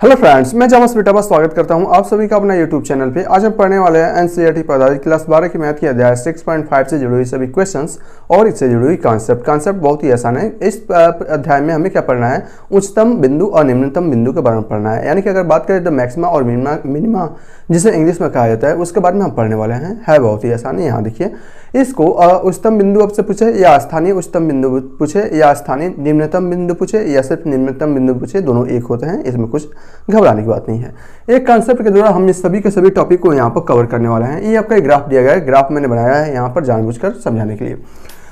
Hello friends, मैं जामा स्वीटाबा स्वागत करता हूं आप सभी का अपना यूट्यूब चैनल पे। आज हम पढ़ने वाले हैं एनसीईआरटी पदार्थ क्लास 12 की मैथ की अध्याय 6.5 से जुड़ी हुई सभी क्वेश्चंस और इससे जुड़ी हुई कॉन्सेप्ट बहुत ही आसान है। इस अध्याय में हमें क्या पढ़ना है, उच्चतम बिंदु और निम्नतम बिंदु के बारे में पढ़ना है। यानी कि अगर बात करें तो मैक्सिमा और मिनिमा जिसे इंग्लिश में कहा जाता है उसके बारे में हम पढ़ने वाले हैं। है बहुत ही आसान है। यहाँ देखिए, इसको उच्चतम बिंदु आपसे पूछे या स्थानीय उच्चतम बिंदु पूछे या स्थानीय निम्नतम बिंदु पूछे या सिर्फ निम्नतम बिंदु पूछे, दोनों एक होते हैं, इसमें कुछ घबराने की बात नहीं है। एक कॉन्सेप्ट के द्वारा हम इस सभी के सभी टॉपिक को यहाँ पर कवर करने वाले हैं। ये आपका एक ग्राफ दिया गया है, ग्राफ मैंने बनाया है यहाँ पर जानबूझकर समझाने के लिए।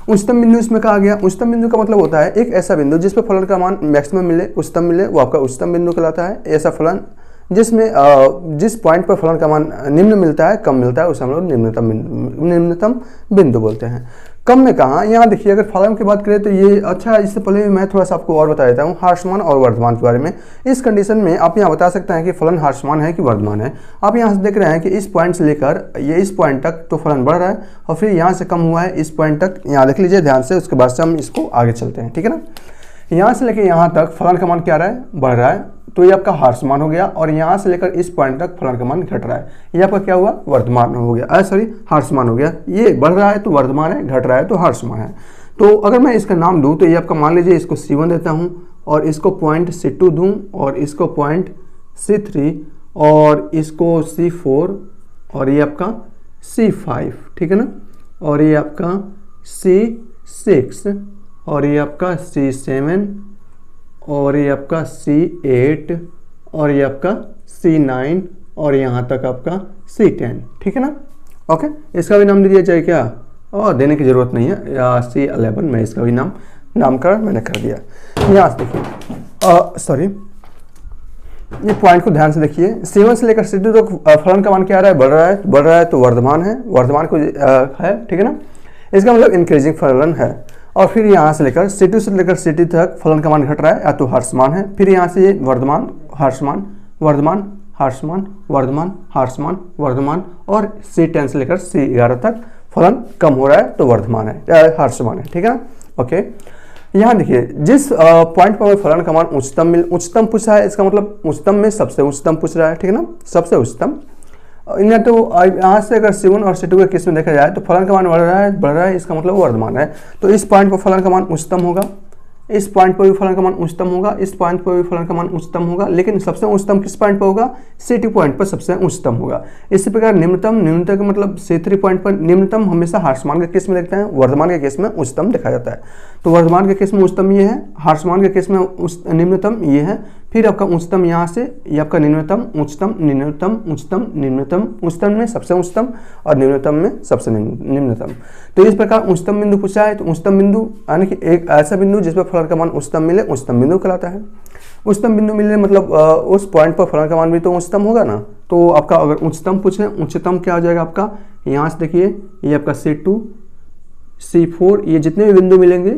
उच्चतम बिंदु इसमें कहा गया। उच्चतम बिंदु का मतलब होता है एक ऐसा बिंदु जिस पर फलन का मान मैक्सिमम मिले, उच्चतम मिले, वो आपका उच्चतम बिंदु कहलाता है। ऐसा फलन जिसमें जिस पॉइंट पर फलन का मान निम्न मिलता है, कम मिलता है, उसे हम लोग निम्नतम बिंदु बोलते हैं। कम में कहाँ, यहाँ देखिए अगर फलन की बात करें तो ये अच्छा, इससे पहले मैं थोड़ा सा आपको और बता देता हूँ ह्रासमान और वर्धमान के बारे में। इस कंडीशन में आप यहाँ बता सकते हैं कि फलन ह्रासमान है कि वर्धमान है। आप यहाँ से देख रहे हैं कि इस पॉइंट से लेकर ये इस पॉइंट तक तो फलन बढ़ रहा है और फिर यहाँ से कम हुआ है इस पॉइंट तक। यहाँ देख लीजिए ध्यान से, उसके बाद से हम इसको आगे चलते हैं, ठीक है ना। यहाँ से लेकर यहाँ तक फलन का मान क्या रहा है, बढ़ रहा है, तो ये आपका ह्रासमान हो गया। और यहाँ से लेकर इस पॉइंट तक फलन का मान घट रहा है, ये आपका क्या हुआ, वर्धमान हो गया, सॉरी ह्रासमान हो गया। ये बढ़ रहा है तो वर्धमान है, घट रहा है तो ह्रासमान है। तो अगर मैं इसका नाम दूँ तो ये आपका मान लीजिए इसको C1 देता हूँ और इसको पॉइंट C2 दूँ और इसको पॉइंट C3 और इसको C4 और ये आपका C5, ठीक है ना, और ये आपका C6 और ये आपका C7 और ये आपका C8 और ये आपका C9 और यहाँ तक आपका C10, ठीक है ना। ओके, इसका भी नाम दे दिया जाए क्या, और देने की ज़रूरत नहीं है, या C11 में इसका भी नामकरण मैंने कर दिया। यहाँ से देखिए, सॉरी, ये पॉइंट को ध्यान से देखिए। C1 से लेकर C2 तक फलन का मान क्या आ रहा है, बढ़ रहा है तो वर्धमान है, वर्धमान को है, ठीक है ना। इसका मतलब इंक्रीजिंग फलन है। और फिर यहाँ से लेकर C2 से लेकर C3 तक फलन का मान घट रहा है या तो ह्रासमान है। फिर यहाँ से ये वर्धमान, ह्रासमान, वर्धमान, ह्रासमान, वर्धमान, ह्रासमान, वर्धमान, और C10 से लेकर C11 तक फलन कम हो रहा है तो वर्धमान है, ह्रासमान है, ठीक है ना। ओके, यहाँ देखिए जिस पॉइंट पर फलन का मान उच्चतम पूछा है, इसका मतलब उच्चतम में सबसे उच्चतम पूछ रहा है, ठीक है ना, सबसे उच्चतम। इन्हें तो यहाँ से अगर C1 और C2 के केस में देखा जाए तो फलन का मान बढ़ रहा है, इसका मतलब वर्धमान है। तो इस पॉइंट पर फलन का मान उच्चतम होगा, इस पॉइंट पर भी फलन का मान उच्चतम होगा, इस पॉइंट पर भी फलन का मान उच्चतम होगा, लेकिन सबसे उच्चतम किस पॉइंट पर होगा, C2 पॉइंट पर सबसे उच्चतम होगा। इसी प्रकार निम्नतम का मतलब C3 पॉइंट पर। निम्नतम हमेशा ह्रासमान के केस में देखते हैं, वर्धमान के केस में उच्चतम देखा जाता है। तो वर्धमान के केस में उच्चतम ये है, ह्रासमान के केस में निम्नतम ये है। फिर आपका उच्चतम यहाँ से, ये आपका निम्नतम, उच्चतम, निम्नतम, उच्चतम, निम्नतम, उच्चतम में सबसे उच्चतम और निम्नतम में सबसे निम्नतम। तो इस प्रकार उच्चतम बिंदु पूछा है तो उच्चतम बिंदु यानी कि एक ऐसा बिंदु जिस पर फलन का मान उच्चतम मिले, उच्चतम बिंदु कहलाता है। उच्चतम बिंदु मिलने मतलब उस पॉइंट पर फलन का मान भी तो उच्चतम होगा ना। तो आपका अगर उच्चतम पूछे, उच्चतम क्या हो जाएगा आपका, यहाँ से देखिए ये आपका C2, C4, ये जितने भी बिंदु मिलेंगे,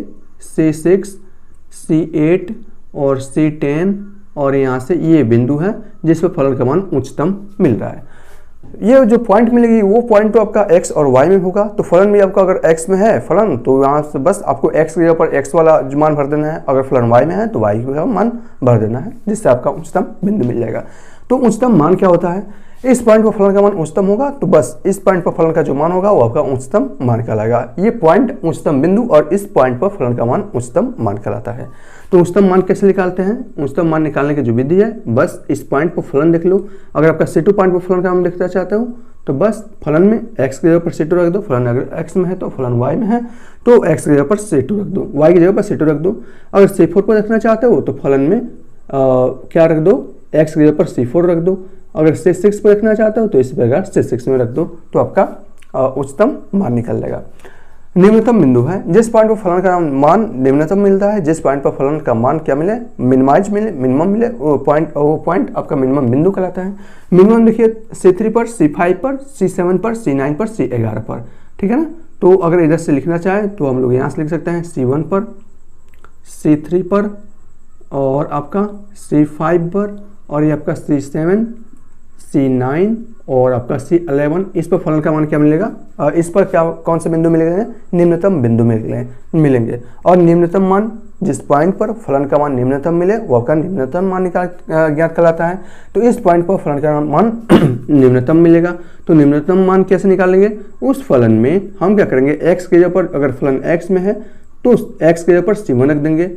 C6, C8 और C10, और यहाँ से ये बिंदु है जिस पर फलन का मान उच्चतम मिल रहा है। ये जो पॉइंट मिलेगी वो पॉइंट तो आपका x और y में होगा। तो फलन भी आपका अगर x में है फलन तो यहाँ से बस आपको x के जगह पर x वाला मान भर देना है, अगर फलन y में है तो y का मान भर देना है, जिससे आपका उच्चतम बिंदु मिल जाएगा। तो उच्चतम मान क्या होता है, इस पॉइंट पर फलन का मान उच्चतम होगा तो बस इस पॉइंट पर फलन का जो मान होगा वो आपका उच्चतम मान कहलाएगा। ये पॉइंट उच्चतम बिंदु और इस पॉइंट पर फलन का मान उच्चतम मान कहलाता है। तो उच्चतम मान कैसे निकालते हैं, उच्चतम मान निकालने की जो विधि है, बस इस पॉइंट पर फलन देख लो। अगर आपका C2 पॉइंट पर फलन का मान देखना चाहते हो तो बस फलन में x की जगह पर C2 रख दो, फलन अगर x में है तो फलन y में है तो x की जगह पर C2 रख दो, y की जगह पर C2 रख दो। अगर C4 को देखना चाहते हो तो फलन में क्या रख दो, x की जगह पर C4 रख दो। अगर C6 पर रखना चाहते हो तो इसी प्रकार C6 में रख दो, तो आपका उच्चतम मान निकल जाएगा। निम्नतम बिंदु है जिस पॉइंट पर फलन का मान निम्नतम मिलता है, जिस पॉइंट पर फलन का मान क्या मिले, मिनिमम मिले, वो पॉइंट आपका मिनिमम बिंदु कहलाता है। मिनिमम देखिए C3 पर, C5 पर, C7 पर, C9 पर, C11 पर, ठीक है ना। तो अगर इधर से लिखना चाहे तो हम लोग यहाँ से लिख सकते हैं C1 पर, C3 पर और आपका C5 पर और ये आपका C7, C9 और आपका C11, इस पर फलन का मान क्या मिलेगा, इस पर क्या कौन से बिंदु मिलेंगे, निम्नतम बिंदु मिलेंगे। और निम्नतम मान जिस पॉइंट पर फलन का मान निम्नतम मिले वो आपका निम्नतम मान ज्ञात कहलाता है। तो इस पॉइंट पर फलन का मान निम्नतम मिलेगा। तो निम्नतम मान कैसे निकालेंगे, उस फलन में हम क्या करेंगे, x के जगह पर अगर फलन x में है तो x के जगह पर C1 रख देंगे।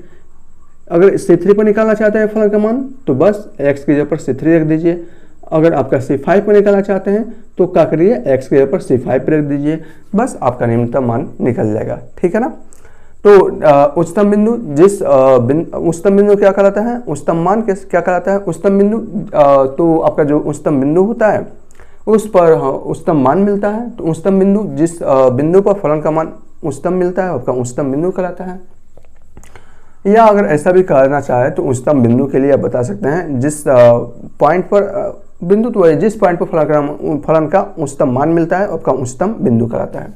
अगर C3 पर निकालना चाहते हैं फलन का मान तो बस x की जगह पर C3 रख दीजिए। अगर आपका C5 पर निकालना चाहते हैं तो क्या करिए, x की जगह पर C5 पर रख दीजिए, बस आपका निम्नतम मान निकल जाएगा। ठीक है ना। तो उच्चतम बिंदु उच्चतम बिंदु क्या कहलाता है, उच्चतम मान क्या कहलाता है, उच्चतम बिंदु तो आपका जो उच्चतम बिंदु होता है उस पर उच्चतम मान मिलता है। तो उच्चतम बिंदु जिस बिंदु पर फलन का मान उच्चतम मिलता है आपका उच्चतम बिंदु कहलाता है। या अगर ऐसा भी कहना चाहे तो उच्चतम बिंदु के लिए आप बता सकते हैं जिस पॉइंट पर बिंदु तो है जिस पॉइंट पर फलन का उच्चतम मान मिलता है आपका उच्चतम बिंदु कहलाता है।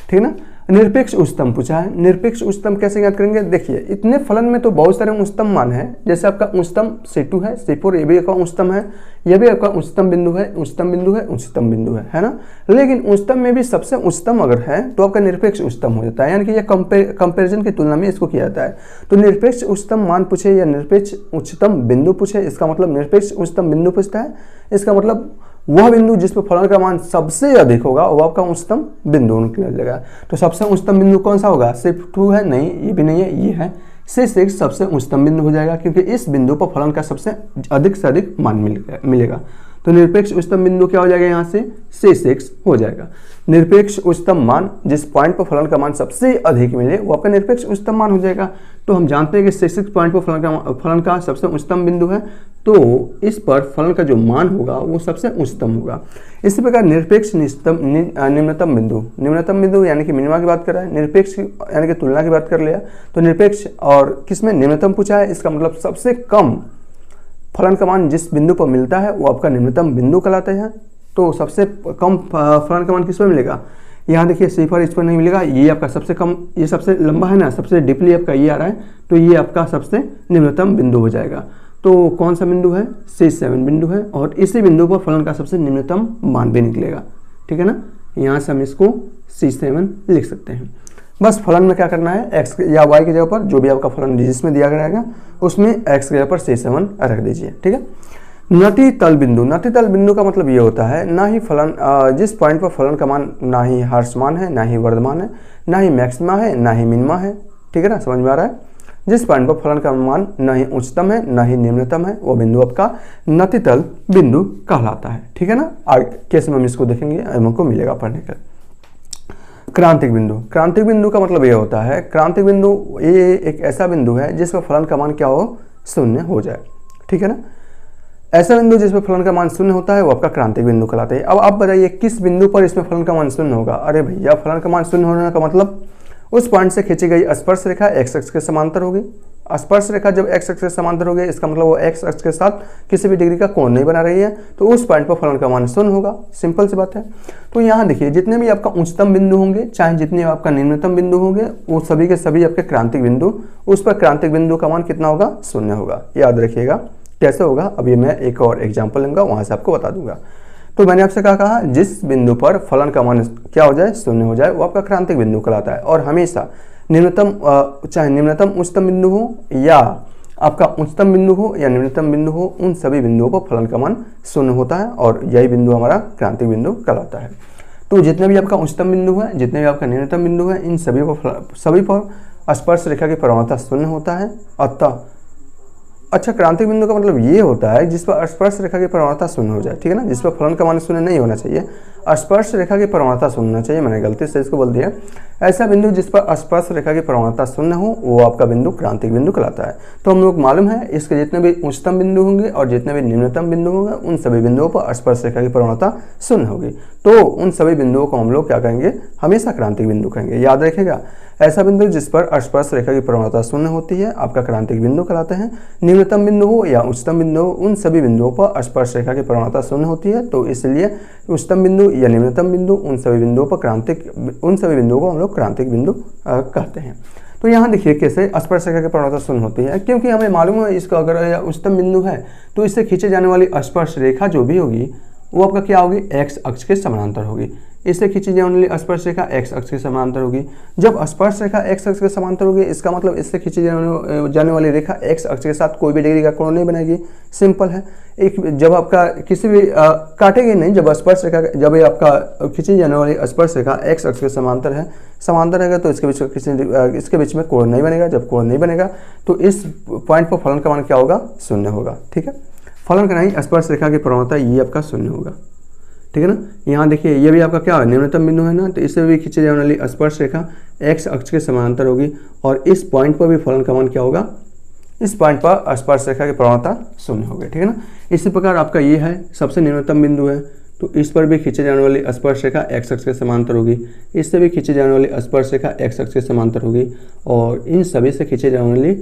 ठीक है ना। निरपेक्ष उच्चतम पूछा है, निरपेक्ष उच्चतम कैसे ज्ञात करेंगे, देखिए इतने फलन में तो बहुत सारे उच्चतम मान है, जैसे आपका उच्चतम C2 है, C4 ये भी आपका उच्चतम है, यह भी आपका उच्चतम बिंदु है, उच्चतम बिंदु है, उच्चतम बिंदु है ना। लेकिन उच्चतम में भी सबसे उच्चतम अगर है तो आपका निरपेक्ष उच्चतम हो जाता है, यानी कि यह कंपेरिजन की तुलना में इसको किया जाता है। तो निरपेक्ष उच्चतम मान पूछे या निरपेक्ष उच्चतम बिंदु पूछे, इसका मतलब निरपेक्ष उच्चतम बिंदु पूछता है, इसका मतलब वह बिंदु जिस पर फलन का मान सबसे अधिक होगा वो आपका उच्चतम बिंदु निकल जाएगा। तो सबसे उच्चतम बिंदु कौन सा होगा, C2 है, नहीं ये भी नहीं है, ये है C6 सबसे उच्चतम बिंदु हो जाएगा, क्योंकि इस बिंदु पर फलन का सबसे अधिक से अधिक मान मिलेगा। तो निरपेक्ष उच्चतम बिंदु क्या हो जाएगा, यहाँ से C6 हो जाएगा। निरपेक्ष उच्चतम मान जिस पॉइंट पर फलन का मान सबसे अधिक मिले वो आपका निरपेक्ष उच्चतम मान हो जाएगा। तो हम जानते हैं कि C6 पॉइंट पर फलन का सबसे उच्चतम बिंदु है, तो इस पर फलन का जो मान होगा वो सबसे उच्चतम होगा। इसी प्रकार निरपेक्ष निम्नतम बिंदु यानी कि मिनिमा की बात कर रहा है, निरपेक्ष यानी कि तुलना की बात कर लिया। तो निरपेक्ष और किसमें निम्नतम पूछा है, इसका मतलब सबसे कम फलन का मान जिस बिंदु पर मिलता है वो आपका निम्नतम बिंदु कहलाता है। तो सबसे कम फलन का मान किस पर मिलेगा, यहाँ देखिए C4 इस पर नहीं मिलेगा, ये आपका सबसे कम, ये सबसे लंबा है ना, सबसे डीपली आपका ये आ रहा है, तो ये आपका सबसे निम्नतम बिंदु हो जाएगा। तो कौन सा बिंदु है, C7 बिंदु है, और इसी बिंदु पर फलन का सबसे निम्नतम मान भी निकलेगा। ठीक है ना। यहाँ से हम इसको C7 लिख सकते हैं। बस फलन में क्या करना है, x या y की जगह पर जो भी आपका फलन जिसमें दिया रहेगा उसमें x की जगह पर C7 रख दीजिए। ठीक है। नति तल बिंदु का मतलब ये होता है ना ही फलन जिस पॉइंट पर फलन का मान ना ही ह्रासमान है, ना ही वर्धमान है, ना ही मैक्सिमा है, ना ही मिनिमा है। ठीक है ना, समझ में आ रहा है। जिस पॉइंट पर फलन का मान न ही उच्चतम है न ही निम्नतम है वो बिंदु आपका नतितल बिंदु कहलाता है। ठीक है ना। आगे केस में हम इसको देखेंगे, हमको मिलेगा पढ़ने का। क्रांतिक बिंदु का मतलब ये होता है, क्रांतिक बिंदु ये एक ऐसा बिंदु है जिस पर फलन का मान क्या हो, शून्य हो जाए। ठीक है ना। ऐसा बिंदु जिस पर फलन का मान शून्य होता है वो आपका क्रांतिक बिंदु कहलाता है। अब आप बताइए किस बिंदु पर इसमें फलन का मान शून्य होगा। अरे भैया फलन का मान शून्य होने का मतलब उस पॉइंट से खींची गई स्पर्श रेखा x अक्ष के समांतर होगी। स्पर्श रेखा जब x अक्ष के समांतर होगी इसका मतलब वो x अक्ष के साथ किसी भी डिग्री का कोण नहीं बना रही है, तो उस पॉइंट पर फलन का मान शून्य होगा। सिंपल सी बात है। तो यहाँ देखिए जितने भी आपका उच्चतम बिंदु होंगे चाहे जितने आपका निम्नतम बिंदु होंगे वो सभी के सभी आपके क्रांतिक बिंदु, उस पर क्रांतिक बिंदु का मान कितना होगा, शून्य होगा। याद रखिएगा कैसे होगा, अभी मैं एक और एग्जाम्पल लूंगा वहां से आपको बता दूंगा। तो मैंने आपसे कहा जिस बिंदु पर फलन का मान क्या हो जाए, शून्य हो जाए, वो आपका क्रांतिक बिंदु कहलाता है। और हमेशा निम्नतम चाहे निम्नतम उच्चतम बिंदु हो या आपका उच्चतम बिंदु हो या निम्नतम बिंदु हो, उन सभी बिंदुओं पर फलन का मान शून्य होता है और यही बिंदु हमारा क्रांतिक बिंदु कहलाता है। तो जितने भी आपका उच्चतम बिंदु है, जितने भी आपका निम्नतम बिंदु है, इन सभी पर स्पर्श रेखा की प्रवणता शून्य होता है। अतः अच्छा क्रांतिक बिंदु का मतलब ये होता है जिस पर स्पर्श रेखा की प्रवणता शून्य हो जाए। ठीक है ना। जिस पर फलन का मान शून्य नहीं होना चाहिए, स्पर्श रेखा की प्रवणता शून्य होना चाहिए, मैंने गलती से इसको बोल दिया। ऐसा बिंदु जिस पर स्पर्श रेखा की प्रवणता शून्य हो वो आपका बिंदु क्रांतिक बिंदु कहलाता है। तो हम लोग मालूम है इसके जितने भी उच्चतम बिंदु होंगे और जितने भी निम्नतम बिंदु होंगे उन सभी बिंदुओं पर स्पर्श रेखा की प्रवणता शून्य होगी। तो उन सभी बिंदुओं को हम लोग क्या कहेंगे, हमेशा क्रांतिक बिंदु कहेंगे। याद रखिएगा ऐसा बिंदु जिस पर स्पर्श रेखा की प्रवणता शून्य होती है आपका क्रांतिक बिंदु कहलाते हैं। निम्नतम बिंदु हो या उच्चतम बिंदु हो, उन सभी बिंदुओं पर स्पर्श रेखा की प्रवणता शून्य होती है, तो इसलिए उच्चतम बिंदु या निम्नतम बिंदु उन सभी बिंदुओं को हम लोग क्रांतिक बिंदु कहते हैं। तो यहाँ देखिए कैसे स्पर्श रेखा की प्रवणता शून्य होती है, क्योंकि हमें मालूम है इसका अगर उच्चतम बिंदु है तो इससे खींचे जाने वाली स्पर्श रेखा जो भी होगी वो आपका क्या होगी, एक्स अक्ष के समानांतर होगी। इससे खींची जाने वाली स्पर्श रेखा एक्स अक्ष के समानांतर होगी। जब स्पर्श रेखा एक्स अक्ष के समानांतर होगी, इसका मतलब इससे खींची जाने वाली रेखा एक्स अक्ष के साथ कोई भी डिग्री का कोण नहीं बनाएगी। सिंपल है। एक जब आपका किसी भी काटेगी नहीं, जब स्पर्श रेखा, जब ये आपका खींची जाने वाली स्पर्श रेखा एक्स अक्ष के समांतर रहेगा तो इसके बीच में कोण नहीं बनेगा। जब कोण नहीं बनेगा तो इस पॉइंट पर फलन का मान क्या होगा, शून्य होगा। ठीक है, फलन का नहीं, स्पर्श रेखा की प्रवणता ये आपका शून्य होगा। ठीक है ना। यहाँ देखिए ये भी आपका क्या है, न्यूनतम बिंदु है ना, तो इससे भी खींची जाने वाली स्पर्श रेखा एक्स अक्ष के समानांतर होगी और इस पॉइंट पर भी फलन का मान क्या होगा, इस पॉइंट पर स्पर्श रेखा की प्रवणता शून्य होगी। ठीक है ना। इसी प्रकार आपका ये है सबसे न्यूनतम बिंदु है, तो इस पर भी खींची जाने वाली स्पर्श रेखा एक्स अक्ष के समानांतर होगी। इससे भी खींची जाने वाली स्पर्श रेखा एक्स अक्ष के समानांतर होगी और इन सभी से खींची जाने वाली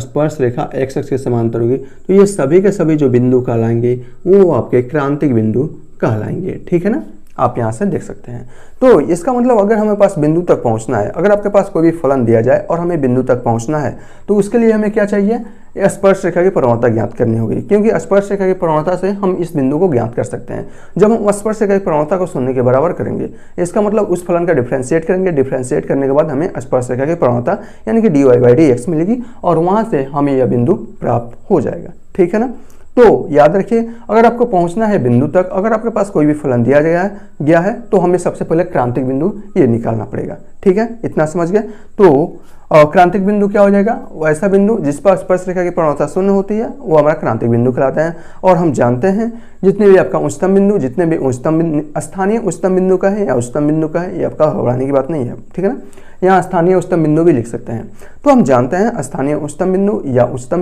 स्पर्श रेखा एक्स अक्ष के समानांतर होगी। तो ये सभी के सभी जो बिंदु कहलाएंगे वो आपके क्रांतिक बिंदु कहलाएंगे। ठीक है ना, आप यहाँ से देख सकते हैं। तो इसका मतलब अगर हमें पास बिंदु तक पहुँचना है, अगर आपके पास कोई भी फलन दिया जाए और हमें बिंदु तक पहुँचना है तो उसके लिए हमें क्या चाहिए, स्पर्श रेखा की प्रवणता ज्ञात करनी होगी, क्योंकि स्पर्श रेखा की प्रवणता से हम इस बिंदु को ज्ञात कर सकते हैं। जब हम स्पर्श रेखा की प्रवणता को शून्य के बराबर करेंगे, इसका मतलब उस फलन का डिफरेंशिएट करेंगे। डिफरेंशिएट करने के बाद हमें स्पर्श रेखा की प्रवणता यानी कि dy/dx मिलेगी और वहाँ से हमें यह बिंदु प्राप्त हो जाएगा। ठीक है ना। तो याद रखिए, अगर आपको पहुंचना है बिंदु तक, अगर आपके पास कोई भी फलन दिया गया है तो हमें सबसे पहले क्रांतिक बिंदु ये निकालना पड़ेगा। ठीक है, इतना समझ गए। तो क्रांतिक बिंदु क्या हो जाएगा, वैसा बिंदु जिस पर स्पर्श रेखा की प्रवणता शून्य होती है वो हमारा क्रांतिक बिंदु कहलाता है। और हम जानते हैं जितने भी आपका उच्चतम बिंदु, जितने भी स्थानीय उच्चतम बिंदु का है या उच्चतम बिंदु का है, ये आपका घबराने की बात नहीं है। ठीक है ना। यहाँ स्थानीय उच्चतम बिंदु भी लिख सकते हैं। तो हम जानते हैं स्थानीय उच्चतम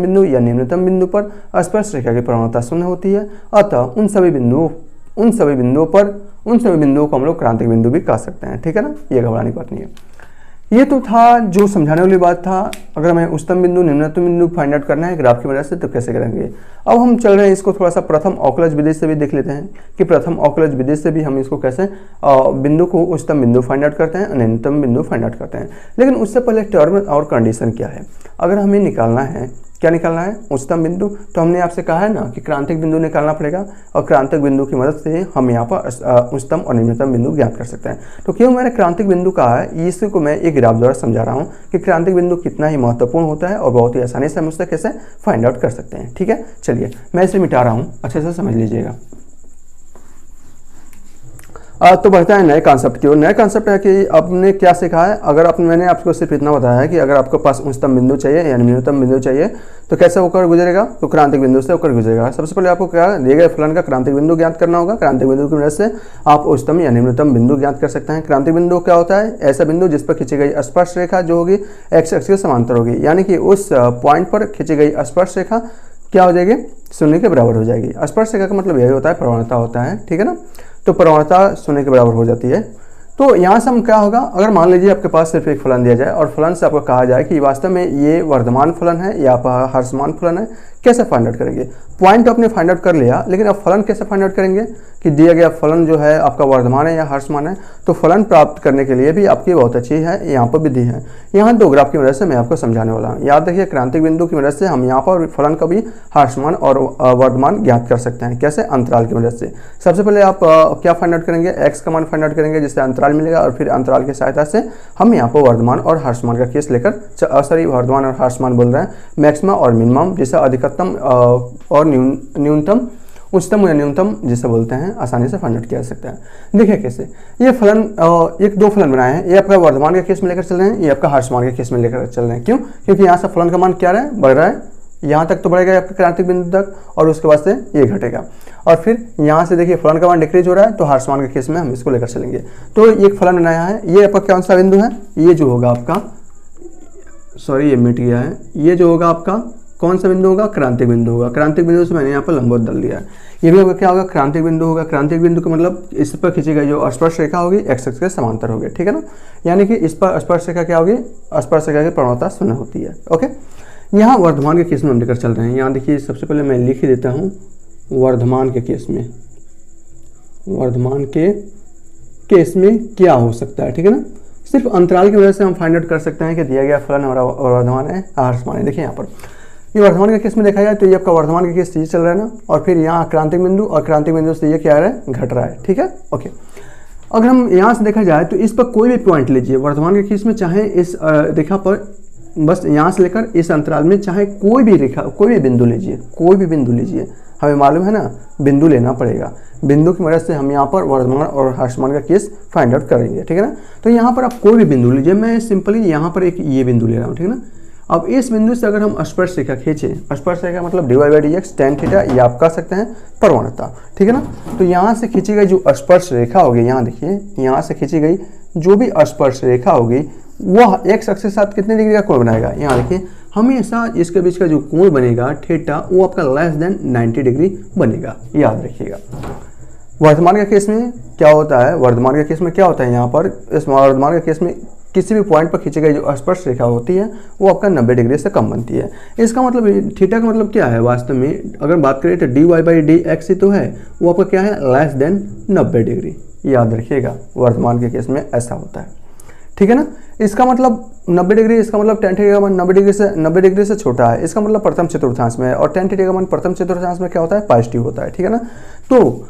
बिंदु या निम्नतम बिंदु पर स्पर्श रेखा की प्रवणता शून्य होती है। अतः उन सभी बिंदुओं को हम लोग क्रांतिक बिंदु भी कह सकते हैं। ठीक है ना, ये घबराने की बात नहीं है। ये तो था जो समझाने वाली बात था। अगर हमें उच्चतम बिंदु निम्नतम बिंदु फाइंड आउट करना है ग्राफ की मदद से तो कैसे करेंगे। अब हम चल रहे हैं इसको थोड़ा सा प्रथम अवकलज विधि से भी देख लेते हैं कि प्रथम अवकलज विधि से भी हम इसको कैसे बिंदु को उच्चतम बिंदु फाइंड आउट करते हैं और निम्नतम बिंदु फाइंड आउट करते हैं। लेकिन उससे पहले टर्म और कंडीशन क्या है, अगर हमें निकालना है, क्या निकालना है, उच्चतम बिंदु, तो हमने आपसे कहा है ना कि क्रांतिक बिंदु निकालना पड़ेगा और क्रांतिक बिंदु की मदद से हम यहाँ पर उच्चतम और निम्नतम बिंदु ज्ञात कर सकते हैं। तो क्यों मैंने क्रांतिक बिंदु कहा है, इसी को मैं एक ग्राफ द्वारा समझा रहा हूँ कि क्रांतिक बिंदु कितना ही महत्वपूर्ण होता है और बहुत ही आसानी से हम उससे कैसे फाइंड आउट कर सकते हैं। ठीक है, चलिए मैं इसे मिटा रहा हूँ, अच्छे से समझ लीजिएगा। तो बढ़ते हैं नए कॉन्सेप्ट की ओर। नया कॉन्सेप्ट है कि आपने क्या सीखा है। मैंने आपको सिर्फ इतना बताया है कि अगर आपके पास उच्चतम बिंदु चाहिए या न्यूनतम बिंदु चाहिए तो कैसे होकर गुजरेगा, तो क्रांतिक बिंदु से होकर गुजरेगा। सबसे पहले आपको क्या दिए गए फलन का क्रांतिक बिंदु ज्ञात करना होगा। क्रांतिक बिंदु की मदद से आप उच्चतम या निम्नतम बिंदु ज्ञात कर सकते हैं। क्रांतिक बिंदु क्या होता है, ऐसा बिंदु जिस पर खींची गई स्पर्श रेखा जो होगी एक्स अक्ष के समांतर होगी, यानी कि उस पॉइंट पर खींची गई स्पर्श रेखा क्या हो जाएगी, शून्य के बराबर हो जाएगी। स्पर्श रेखा का मतलब यही होता है, प्रवणता होता है। ठीक है ना। तो प्रवणता शून्य के बराबर हो जाती है। तो यहाँ से हम क्या होगा, अगर मान लीजिए आपके पास सिर्फ एक फलन दिया जाए और फलन से आपको कहा जाए कि वास्तव में ये वर्धमान फलन है या ह्रासमान फलन है, कैसे फाइंड आउट करेंगे। पॉइंट आपने फाइंड आउट कर लिया, लेकिन अब फलन कैसे फाइंड आउट करेंगे कि दिया गया फलन जो है आपका वर्धमान है या ह्रासमान है। तो फलन प्राप्त करने के लिए भी आपकी बहुत अच्छी है यहाँ पर विधि है। यहाँ दो ग्राफ की मदद से मैं आपको समझाने वाला हूँ। याद रखिए, क्रांतिक बिंदु की मदद से हम यहाँ पर फलन का भी ह्रासमान और वर्धमान ज्ञात कर सकते हैं। कैसे, अंतराल की मदद से। सबसे पहले आप क्या फाइंड आउट करेंगे, एक्स का मान फाइंड आउट करेंगे जिससे अंतराल मिलेगा और फिर अंतराल की सहायता से हम यहाँ पर वर्धमान और ह्रासमान का केस लेकर, वर्धमान और ह्रासमान बोल रहे हैं, मैक्सिमम और मिनिमम जिसे अधिकतम और न्यूनतम, उच्चतम या न्यूनतम जिसे बोलते हैं, आसानी से फाइंड आउट किया जा सकता है। देखिए कैसे, ये फलन एक दो फलन बनाए हैं। ये आपका वर्धमान के केस में लेकर चल रहे हैं, ये आपका ह्रासमान के केस में लेकर चल रहे हैं। क्यों, क्योंकि यहाँ से फलन का मान क्या है, बढ़ रहा है, यहाँ तक तो बढ़ेगा आपके क्रांतिक बिंदु तक और उसके बाद से ये घटेगा और फिर यहाँ से देखिए फलन का मान डिक्रीज हो रहा है, तो ह्रासमान के केस में हम इसको लेकर चलेंगे। तो एक फलन बनाया है, ये आपका कौन सा बिंदु है, ये जो होगा आपका, सॉरी ये मिट गया है, ये जो होगा आपका कौन सा बिंदु होगा, क्रांतिक बिंदु होगा। क्रांतिक बिंदु से मैंने यहाँ पर लंबवत डाल दिया है। ये भी आपका क्या होगा, क्रांतिक बिंदु होगा। क्रांतिक बिंदु का मतलब इस पर खींची गई जो स्पर्श रेखा होगी एक्स अक्ष के समांतर होगी। ठीक है ना, यानी कि इस पर स्पर्श रेखा क्या होगी, स्पर्श रेखा की प्रवणता शून्य होती है। ओके, यहाँ वर्धमान के केस में हम लेकर चल रहे हैं। यहाँ देखिए, सबसे पहले मैं लिख ही देता हूँ वर्धमान के केस में, वर्धमान के केस में क्या हो सकता है। ठीक है ना, सिर्फ अंतराल की वजह से हम फाइंड आउट कर सकते हैं कि दिया गया फलन हमारा वर्धमान है ह्रासमान है। देखिए यहाँ पर ये वर्तमान के केस में देखा जाए तो ये आपका वर्तमान के केस ये चल रहा है ना, और फिर यहाँ क्रांतिक बिंदु और क्रांतिक बिंदु से ये क्या आ रहा है, घट रहा है। ठीक है, ओके। अगर हम यहाँ से देखा जाए तो इस पर कोई भी पॉइंट लीजिए वर्तमान के केस में, चाहे इस रेखा पर बस यहाँ से लेकर इस अंतराल में चाहे कोई भी रेखा, कोई भी बिंदु लीजिए, कोई भी बिंदु लीजिए, हमें मालूम है ना बिंदु लेना पड़ेगा। बिंदु की मदद से हम यहाँ पर वर्तमान और ह्रासमान का केस फाइंड आउट करेंगे। ठीक है ना, तो यहाँ पर आप कोई भी बिंदु लीजिए, मैं सिंपली यहाँ पर एक ये बिंदु ले रहा हूँ। ठीक है ना, अब इस बिंदु से अगर हम स्पर्श रेखा खींचे, स्पर्श रेखा मतलब dy/dx tan थीटा, ये आप कह सकते हैं प्रवणता। ठीक है ना, तो यहाँ से खींची गई जो स्पर्श रेखा होगी, यहाँ देखिए यहाँ से खींची गई जो भी स्पर्श रेखा होगी वह x अक्ष के साथ कितने डिग्री का कोण बनाएगा, यहाँ देखिए हमेशा इसके बीच का जो कोण बनेगा थीटा वो आपका लेस देन 90 डिग्री बनेगा, याद रखिएगा। वर्तमान के केस में क्या होता है, वर्तमान के केस में क्या होता है, यहाँ पर इस वर्तमान के केस में किसी भी पॉइंट पर खींची गई जो स्पर्श रेखा होती है वो आपका 90 डिग्री से कम बनती है। इसका मतलब थीटा का मतलब क्या है, वास्तव में अगर बात करें तो dy/dx ही तो है, वो आपका क्या है, लेस देन 90 डिग्री, याद रखिएगा। वर्तमान के केस में ऐसा होता है। ठीक है ना, इसका मतलब 90 डिग्री, इसका मतलब tan थीटा का मान 90 डिग्री से छोटा है, इसका मतलब प्रथम चतुर्थांश में है, और tan थीटा का मान प्रथम चतुर्थांश में क्या होता है, पॉजिटिव होता है। ठीक है ना, तो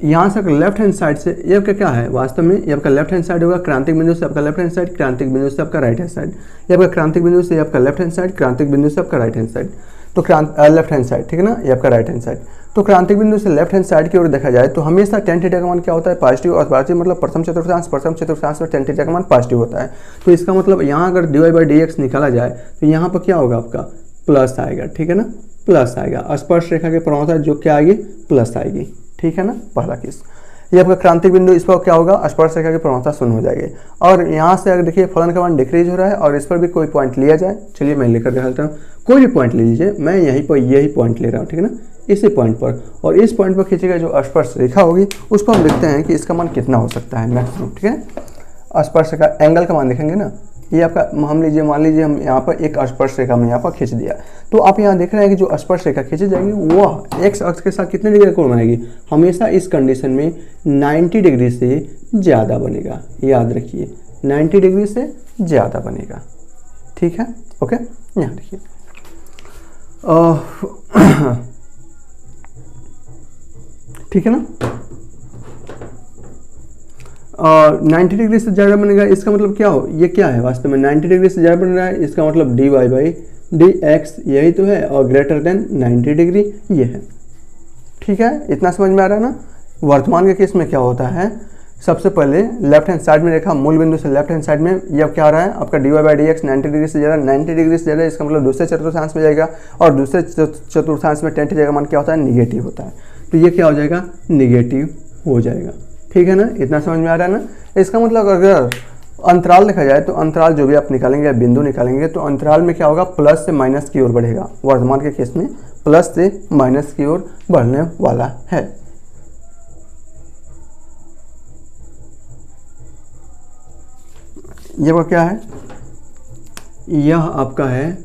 यहाँ से लेफ्ट हैंड साइड से ये आपका क्या है, वास्तव में ये आपका लेफ्ट हैंड साइड होगा, क्रांतिक बिंदु से आपका लेफ्ट हैंड साइड, क्रांतिक बिंदु से आपका राइट हैंड साइड, ये आपका क्रांतिक बिंदु से आपका लेफ्ट हैंड साइड, क्रांतिक बिंदु से आपका राइट हैंड साइड, तो लेफ्ट हैंड साइड। ठीक है ना, ये आपका राइट हैंड साइड। तो क्रांतिक बिंदु से लेफ्ट हैंड साइड की ओर देखा जाए तो हमेशा tan थीटा का मान क्या होता है, पॉजिटिव, और पॉजिटिव मतलब प्रथम चतुर्थांश में tan थीटा का मान पॉजिटिव होता है। तो इसका मतलब यहाँ अगर dy/dx निकाला जाए तो यहाँ पर क्या होगा, आपका प्लस आएगा। ठीक है ना, प्लस आएगा, स्पर्श रेखा के प्रवणता जो क्या आएगी, प्लस आएगी। ठीक है ना, पहला केस। ये आपका क्रांतिक बिंदु, इस पर क्या होगा, स्पर्श रेखा की प्रवणता शून्य हो जाएगी। और यहाँ से अगर देखिए फलन का मान डिक्रीज हो रहा है और इस पर भी कोई पॉइंट लिया जाए, चलिए मैं लेकर दिखाता हूँ, कोई भी पॉइंट ले लीजिए, मैं यहीं पर यही पॉइंट ले रहा हूँ। ठीक है ना, इसी पॉइंट पर, और इस पॉइंट पर खींची गई जो स्पर्श रेखा होगी उस पर हम देखते हैं कि इसका मान कितना हो सकता है मैक्सिमम। ठीक है, स्पर्श रेखा एंगल का मान देखेंगे ना, ये आपका हम लीजिए, मान लीजिए हम यहाँ पर एक स्पर्श रेखा में यहाँ पर खींच दिया, तो आप यहाँ देख रहे हैं कि जो स्पर्श रेखा खींची जाएगी वह एक्स अक्ष के साथ कितने डिग्री का कोण बनाएगी, हमेशा इस कंडीशन में 90 डिग्री से ज़्यादा बनेगा, याद रखिए 90 डिग्री से ज़्यादा बनेगा। ठीक है, ओके, यहाँ देखिए ठीक है ना, 90 डिग्री से ज़्यादा बनेगा, इसका मतलब क्या हो, ये क्या है वास्तव में 90 डिग्री से ज़्यादा बन रहा है, इसका मतलब dy/dx यही तो है, और ग्रेटर देन 90 डिग्री ये है। ठीक है, इतना समझ में आ रहा है ना। वर्तमान के केस में क्या होता है, सबसे पहले लेफ्ट हैंड साइड में देखा, मूल बिंदु से लेफ्ट हैंड साइड में ये क्या आ रहा है, आपका dy/dx 90 डिग्री से ज़्यादा, 90 डिग्री से ज़्यादा, इसका मतलब दूसरे चतुर्थांश में जाएगा, और दूसरे चतुर्थांश में tan थीटा का मान क्या होता है, निगेटिव होता है, तो ये क्या हो जाएगा, निगेटिव हो जाएगा। ठीक है ना, इतना समझ में आ रहा है ना। इसका मतलब अगर अंतराल देखा जाए तो अंतराल जो भी आप निकालेंगे, बिंदु निकालेंगे, तो अंतराल में क्या होगा, प्लस से माइनस की ओर बढ़ेगा। वर्तमान के केस में प्लस से माइनस की ओर बढ़ने वाला है। ये वो क्या है, यह आपका है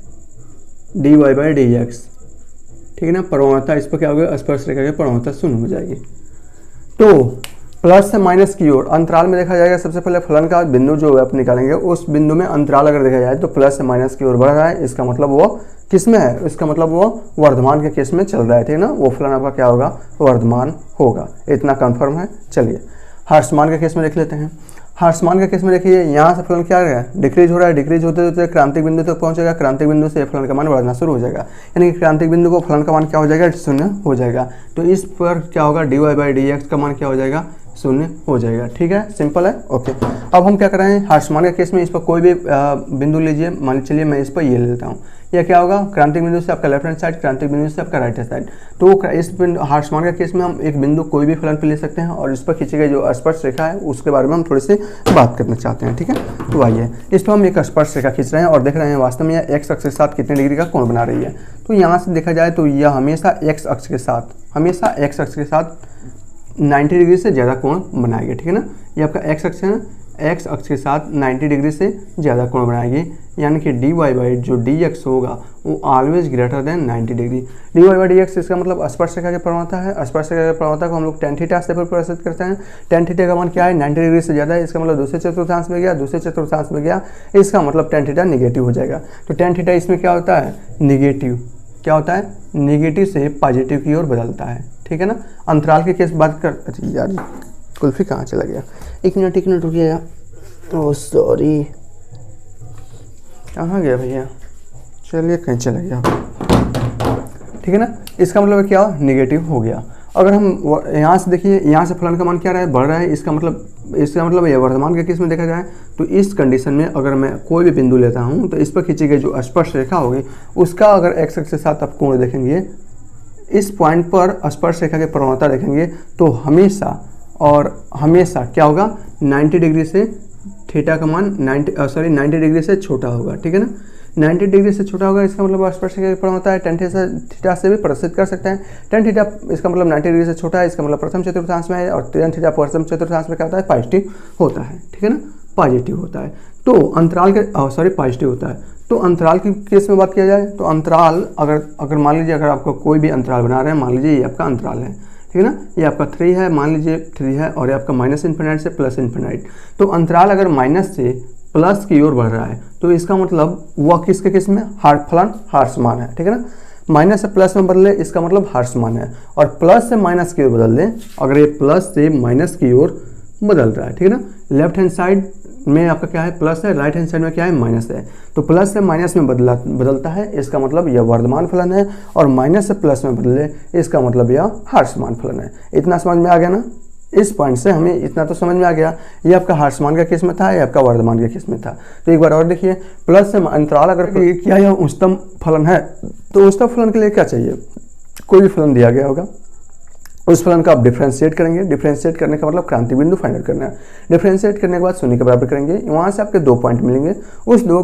dy/dx। ठीक है ना, प्रवणता इस पर क्या होगा, स्पर्श रेखा की प्रवणता शून्य हो जाएगी। तो प्लस से माइनस की ओर अंतराल में देखा जाएगा, सबसे पहले फलन का बिंदु जो आप निकालेंगे उस बिंदु में अंतराल अगर देखा जाए तो प्लस से माइनस की ओर बढ़ रहा है, इसका मतलब वो किस में है, इसका मतलब वो वर्धमान के केस में चल रहा है। ठीक है ना, वो फलन आपका क्या होगा, वर्धमान होगा, इतना कंफर्म है। चलिए ह्रासमान के केस में देख लेते हैं। ह्रासमान के केस में देखिए, यहाँ से फलन क्या है, डिक्रीज हो रहा है, डिक्रीज होते होते क्रांतिक बिंदु तक पहुंचेगा, क्रांतिक बिंदु से फलन का मान बढ़ना शुरू हो जाएगा, यानी कि क्रांतिक बिंदु को फलन का मान क्या हो जाएगा, शून्य हो जाएगा। तो इस पर क्या होगा, dy/dx का मान क्या हो जाएगा, शून्य हो जाएगा। ठीक है, सिंपल है, ओके। अब हम क्या कर रहे हैं, ह्रासमान के केस में इस पर कोई भी बिंदु लीजिए, मान चलिए मैं इस पर ये ले लेता हूँ, यह क्या होगा, क्रांतिक बिंदु से आपका लेफ्ट हैंड साइड, क्रांतिक बिंदु से आपका राइट हैंड साइड। तो इस ह्रासमान के केस में हम एक बिंदु कोई भी फलन पे ले सकते हैं, और इस पर खींची गई जो स्पर्श रेखा है उसके बारे में हम थोड़ी सी बात करना चाहते हैं। ठीक है, तो आइए इस पर हम एक स्पर्श रेखा खींच रहे हैं और देख रहे हैं वास्तव में यह एक्स अक्ष के साथ कितने डिग्री का कोण बना रही है। तो यहाँ से देखा जाए तो यह हमेशा एक्स अक्ष के साथ 90 डिग्री से ज़्यादा कोण बनाएगी। ठीक है ना, ये आपका एक्स अक्ष है ना, एक्स अक्ष के साथ 90 डिग्री से ज़्यादा कोण बनाएगी, यानी कि dy जो dx होगा वो always greater than 90 degree. dy/dx इसका मतलब स्पर्श रेखा की प्रवणता है। स्पर्श रेखा की प्रवणता को हम लोग tan थीटा से परिभाषित करते हैं। tan थीटा का मान क्या है, 90 डिग्री से ज़्यादा है, इसका मतलब दूसरे चतुर्थांश में गया, दूसरे चतुर्थांश में गया, इसका मतलब tan थीटा निगेटिव हो जाएगा। तो tan थीटा इसमें क्या होता है, निगेटिव। क्या होता है, नेगेटिव से पॉजिटिव की ओर बदलता है, ठीक है ना। अंतराल की केस बात कर, अरे यार कुल्फी कहाँ चला गया, एक मिनट रुकिएगा, ओह सॉरी, कहाँ गया भैया, चलिए कहीं चला गया, ठीक है ना। इसका मतलब क्या, नेगेटिव हो गया। अगर हम यहाँ से देखिए, यहाँ से फलन का मान क्या रहा है, बढ़ रहा है, इसका मतलब ये वर्तमान के केस में देखा जाए तो इस कंडीशन में अगर मैं कोई भी बिंदु लेता हूँ तो इस पर खींची गई जो स्पर्श रेखा होगी उसका अगर एक्स एक्सिस के साथ आप कोण देखेंगे, इस पॉइंट पर स्पर्श रेखा की प्रवणता देखेंगे तो हमेशा क्या होगा, 90 डिग्री से थीटा का मान 90 डिग्री से छोटा होगा, ठीक है ना। 90 डिग्री से छोटा होगा, इसका मतलब स्पर्श रेखा की प्रवणता है tan थीटा से भी प्रदर्शित कर सकते हैं। tan थीटा इसका मतलब 90 डिग्री से छोटा है, इसका मतलब प्रथम चतुर्थांश में है, और tan थीटा प्रथम चतुर्थांश में क्या होता है, पॉजिटिव होता है, ठीक है ना, पॉजिटिव होता है। तो अंतराल के पॉजिटिव होता है। तो अंतराल की केस में बात किया जाए तो अंतराल अगर मान लीजिए, अगर आपको कोई भी अंतराल बना रहे हैं, मान लीजिए ये आपका अंतराल है, ठीक है ना, ये आपका 3 है, मान लीजिए 3 है, और ये आपका -∞ से +∞। तो अंतराल अगर माइनस से प्लस की ओर बढ़ रहा है तो इसका मतलब वह किसके केस में, फलन ह्रासमान है, ठीक है ना। माइनस से प्लस में बदले इसका मतलब ह्रासमान है, और प्लस से माइनस की ओर बदल दें, अगर ये प्लस से माइनस की ओर बदल रहा है, ठीक है ना। लेफ्ट हैंड साइड में आपका क्या है, प्लस है, राइट हैंड साइड में क्या है, माइनस है। तो प्लस से माइनस में बदलता है, इसका मतलब यह वर्धमान फलन है, और माइनस से प्लस में बदले इसका मतलब यह ह्रासमान फलन है। इतना समझ में आ गया ना। इस पॉइंट से हमें इतना तो समझ में आ गया, ये आपका ह्रासमान का केस में था, ये आपका वर्धमान के केस में था। तो एक बार और देखिए, प्लस से अंतराल अगर क्या यह उच्चतम फलन है, तो उच्चतम फलन के लिए क्या चाहिए, कोई भी फलन दिया गया होगा, उस फलन का आप डिफरेंशिएट करेंगे। डिफरेंशिएट करने का मतलब क्रांतिक बिंदु फाइंड आउट करना है। डिफरेंशिएट करने के बाद शून्य के बराबर करेंगे, वहाँ से आपके 2 पॉइंट मिलेंगे, उस 2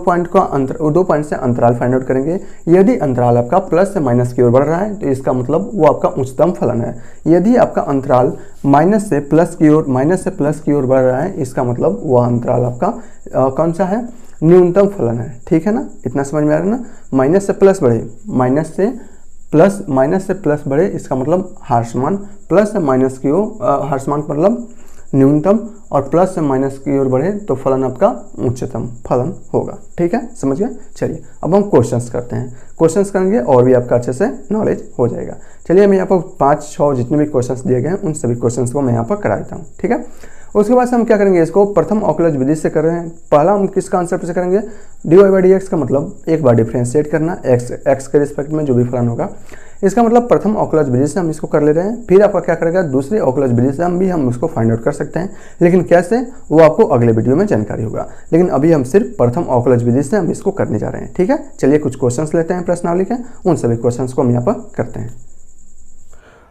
पॉइंट से अंतराल फाइंड आउट करेंगे। यदि अंतराल आपका प्लस से माइनस की ओर बढ़ रहा है तो इसका मतलब वो आपका उच्चतम फलन है। यदि आपका अंतराल माइनस से प्लस की ओर बढ़ रहा है, इसका मतलब वह अंतराल आपका कौन सा है, न्यूनतम फलन है, ठीक है ना। इतना समझ में आ रहा है ना। माइनस से प्लस बढ़े, माइनस से प्लस बढ़े, इसका मतलब ह्रासमान, प्लस से माइनस की ओर ह्रासमान मतलब न्यूनतम, और प्लस से माइनस की ओर बढ़े तो फलन आपका उच्चतम फलन होगा, ठीक है, समझ गया। चलिए अब हम क्वेश्चंस करते हैं, क्वेश्चंस करेंगे और भी आपका अच्छे से नॉलेज हो जाएगा। चलिए मैं यहाँ पर 5-6 जितने भी क्वेश्चंस दिए गए हैं उन सभी क्वेश्चंस को मैं यहाँ पर करा देता हूँ, ठीक है। उसके बाद से हम क्या करेंगे, इसको प्रथम अवकलज विधि से कर रहे हैं। पहला हम किस कॉन्सेप्ट से करेंगे, dy/dx का मतलब एक बार डिफरेंशिएट करना, x के रिस्पेक्ट में जो भी फलन होगा, इसका मतलब प्रथम अवकलज विधि से हम इसको कर ले रहे हैं। फिर आपका क्या करेगा, दूसरे अवकलज विधि से हम उसको फाइंड आउट कर सकते हैं, लेकिन कैसे वो आपको अगले वीडियो में जानकारी होगा। लेकिन अभी हम सिर्फ प्रथम अवकलज विधि से हम इसको करने जा रहे हैं, ठीक है। चलिए कुछ क्वेश्चंस लेते हैं प्रश्नावली के, उन सभी क्वेश्चंस को हम यहाँ पर करते हैं।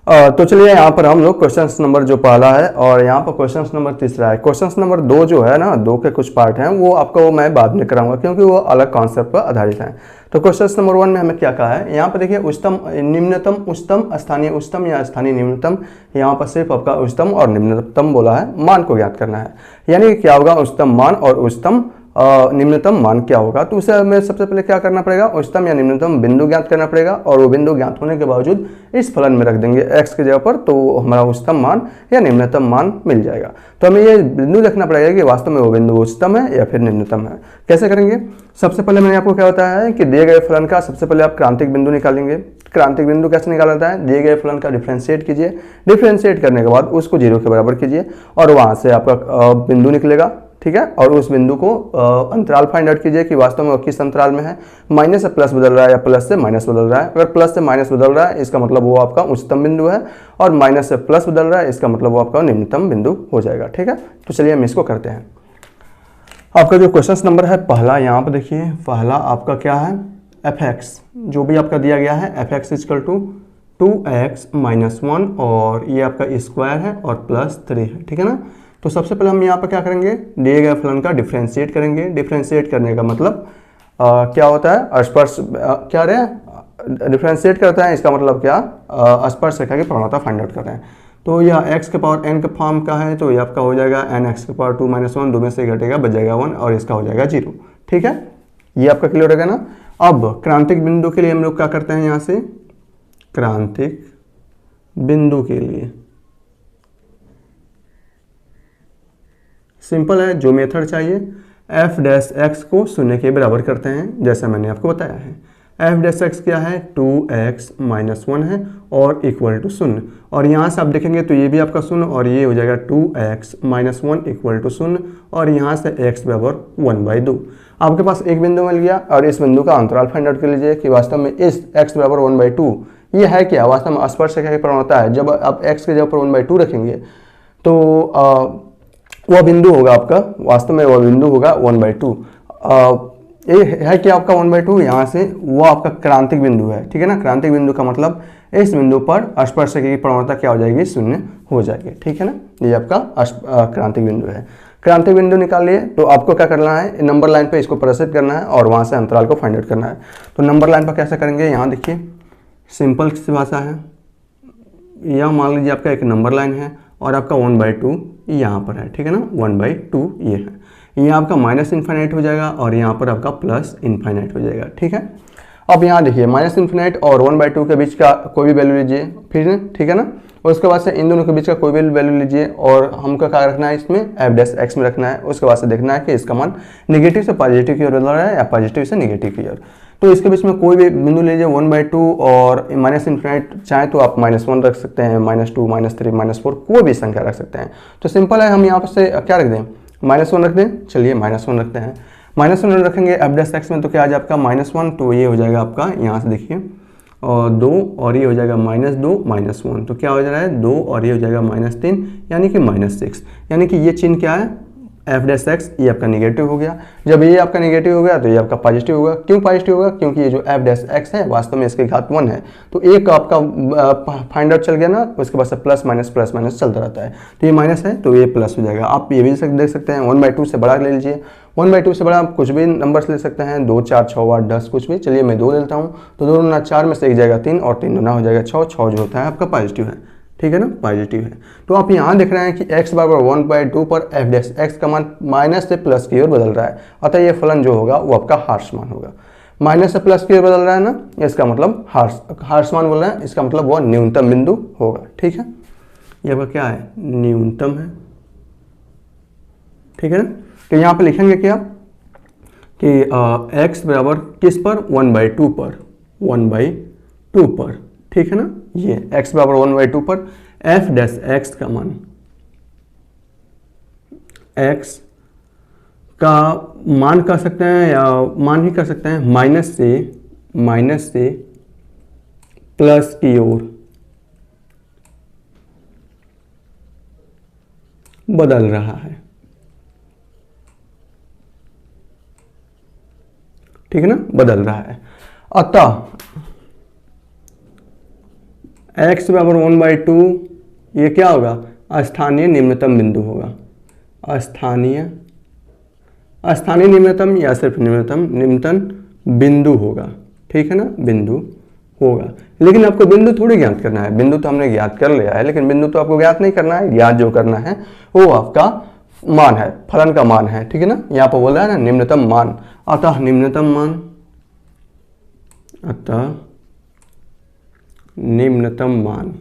तो चलिए यहाँ पर हम लोग क्वेश्चन नंबर जो पहला है और यहाँ पर क्वेश्चन नंबर तीसरा है। क्वेश्चन नंबर 2 जो है ना, 2 के कुछ पार्ट हैं वो आपको मैं बाद में कराऊंगा क्योंकि वो अलग कॉन्सेप्ट पर आधारित हैं। तो क्वेश्चन नंबर 1 में हमें क्या कहा है, यहाँ पर देखिए उच्चतम, निम्नतम, उच्चतम, स्थानीय उच्चतम या स्थानीय निम्नतम, यहाँ पर सिर्फ आपका उच्चतम और निम्नतम बोला है, मान को ज्ञात करना है। यानी क्या होगा, उच्चतम मान और उच्चतम निम्नतम मान क्या होगा। तो उसे हमें सबसे पहले क्या करना पड़ेगा, उच्चतम या निम्नतम बिंदु ज्ञात करना पड़ेगा, और वो बिंदु ज्ञात होने के बावजूद इस फलन में रख देंगे x की जगह पर, तो हमारा उच्चतम मान या निम्नतम मान मिल जाएगा। तो हमें ये बिंदु देखना पड़ेगा कि वास्तव में वो बिंदु उच्चतम है या फिर निम्नतम है। कैसे करेंगे, सबसे पहले मैंने आपको क्या बताया है कि दिए गए फलन का सबसे पहले आप क्रांतिक बिंदु निकालेंगे। क्रांतिक बिंदु कैसे निकाला जाता है, दिए गए फलन का डिफरेंशिएट कीजिए, डिफरेंशिएट करने के बाद उसको 0 के बराबर कीजिए, और वहाँ से आपका बिंदु निकलेगा, ठीक है। और उस बिंदु को अंतराल फाइंड आउट कीजिए कि वास्तव में वो किस अंतराल में है, माइनस से प्लस बदल रहा है या प्लस से माइनस बदल रहा है। अगर प्लस से माइनस बदल रहा है इसका मतलब वो आपका उच्चतम बिंदु है, और माइनस से प्लस बदल रहा है इसका मतलब वो आपका निम्नतम बिंदु हो जाएगा, ठीक है। तो चलिए हम इसको करते हैं। आपका जो क्वेश्चन नंबर है पहला, यहाँ पर देखिए पहला आपका क्या है, fx जो भी आपका दिया गया है, fx = 2x - 1, और ये आपका स्क्वायर है और +3 है, ठीक है ना। तो सबसे पहले हम यहाँ पर क्या करेंगे, दिए गए फलन का डिफरेंशिएट करेंगे। डिफरेंशिएट करने का मतलब क्या होता है, स्पर्श क्या रहे डिफरेंशिएट करता है, इसका मतलब क्या, स्पर्श रेखा की प्रवणता फाइंड आउट कर रहे हैं। तो यह x के पावर n के फॉर्म का है, तो ये आपका हो जाएगा nx के पावर 2 - 1, 2 में से घटेगा बच जाएगा 1, और इसका हो जाएगा 0, ठीक है। ये आपका क्लियर होगा ना। अब क्रांतिक बिंदु के लिए हम लोग क्या करते हैं, यहाँ से क्रांतिक बिंदु के लिए सिंपल है, जो मेथड चाहिए, f' को 0 के बराबर करते हैं, जैसा मैंने आपको बताया है। एफ डैश एक्स क्या है 2x माइनस 1 है और इक्वल टू 0, और यहाँ से आप देखेंगे तो ये भी आपका 0 और ये हो जाएगा 2x माइनस 1 इक्वल टू 0 और यहाँ से x बराबर 1/2। आपके पास एक बिंदु मिल गया और इस बिंदु का अंतराल फाइंड आउट कर लीजिए कि वास्तव में इस x बराबर 1/2 ये है क्या, वास्तव में स्पर्शरेखा की प्रवणता है। जब आप x के जगह पर 1/2 रखेंगे तो वह बिंदु होगा आपका, वास्तव में वह बिंदु होगा 1/2। ये है कि आपका 1/2 यहाँ से वो आपका क्रांतिक बिंदु है, ठीक है ना। क्रांतिक बिंदु का मतलब इस बिंदु पर स्पर्शरेखा की प्रवणता क्या हो जाएगी, 0 हो जाएगी, ठीक है ना। ये आपका क्रांतिक बिंदु है। क्रांतिक बिंदु निकाल लिए तो आपको क्या करना है, नंबर लाइन पे इसको प्रदर्शित करना है और वहाँ से अंतराल को फाइंड आउट करना है। तो नंबर लाइन पर कैसे करेंगे, यहाँ देखिए सिंपल सी भाषा है। यह मान लीजिए आपका एक नंबर लाइन है और आपका 1/2 यहाँ पर है, ठीक है ना, 1/2 ये है। ये आपका माइनस इन्फाइनाइट हो जाएगा और यहाँ पर आपका प्लस इन्फाइनाइट हो जाएगा, ठीक है। अब यहाँ देखिए माइनस इन्फाइनाइट और 1/2 के बीच का कोई भी वैल्यू लीजिए फिर, ठीक है ना। और उसके बाद से इन दोनों के बीच का कोई भी वैल्यू लीजिए और हमको क्या रखना है, इसमें एफ डैश एक्स में रखना है। उसके बाद से देखना है कि इसका मान नेगेटिव से पॉजिटिव की ओर बदल रहा है या पॉजिटिव से नेगेटिव की ओर। तो इसके बीच में कोई भी बिंदु लीजिए 1/2 और माइनस इन्फिनाइट, चाहे तो आप -1 रख सकते हैं, -2, -3, -4 कोई भी संख्या रख सकते हैं। तो सिंपल है, हम यहाँ पर से क्या रख दें, -1 रख दें। चलिए -1 रखते हैं। -1 रखेंगे एफ डैश एक्स में तो क्या आ जाए आपका -1, तो ये हो जाएगा आपका यहाँ से देखिए और 2 और ये हो जाएगा -2 -1, तो क्या हो जा रहा है 2 और ये हो जाएगा -3 यानी कि -6। यानी कि ये चिन्ह क्या है, एफ डैश एक्स, ये आपका नेगेटिव हो गया। जब ये आपका नेगेटिव हो गया तो ये आपका पॉजिटिव होगा। क्यों पॉजिटिव होगा, क्योंकि ये जो एफ डैश एक्स है वास्तव में इसके घात 1 है। तो एक आपका फाइंड आउट चल गया ना, उसके बाद से प्लस माइनस चलता रहता है। तो ये माइनस है तो ये प्लस हो जाएगा। आप ये भी देख सकते हैं 1/2 से बड़ा ले लीजिए। 1/2 से बड़ा आप कुछ भी नंबर्स ले सकते हैं, 2, 4, 6, 8, 10 कुछ भी। चलिए मैं 2 लेता हूँ, तो 2 गुना 4 में से एक जाएगा 3 और 3 गुना हो जाएगा 6। 6 जो होता है आपका पॉजिटिव है, ठीक है ना, पॉजिटिव है। तो आप यहाँ देख रहे हैं कि x बराबर 1/2 पर एफ डैश एक्स का मान माइनस से प्लस की ओर बदल रहा है। अतः ये फलन जो होगा वो आपका हार्श मान होगा। माइनस से प्लस की ओर बदल रहा है ना, इसका मतलब हार्श मान बोल रहे हैं, इसका मतलब वो न्यूनतम बिंदु होगा, ठीक है। ये आपका क्या है, न्यूनतम है, ठीक है ना। तो यहाँ पे लिखेंगे क्या कि x बराबर किस पर, 1/2 पर, 1/2 पर, ठीक है ना। ये x बराबर 1/2 पर एफ डैश एक्स का मान, x का मान कर सकते हैं या मान ही कर सकते हैं, माइनस से प्लस की ओर बदल रहा है, ठीक है ना, बदल रहा है। अतः x बराबर 1/2 ये क्या होगा, स्थानीय निम्नतम बिंदु होगा। स्थानीय निम्नतम या सिर्फ निम्नतम बिंदु होगा, ठीक है ना, बिंदु होगा। लेकिन आपको बिंदु थोड़ी ज्ञात करना है, बिंदु तो हमने ज्ञात कर लिया है, लेकिन बिंदु तो आपको ज्ञात नहीं करना है। ज्ञात जो करना है वो आपका मान है, फलन का मान है, ठीक है ना। यहाँ पर बोल रहा है ना निम्नतम मान, अतः निम्नतम मान, अतः निम्नतम मान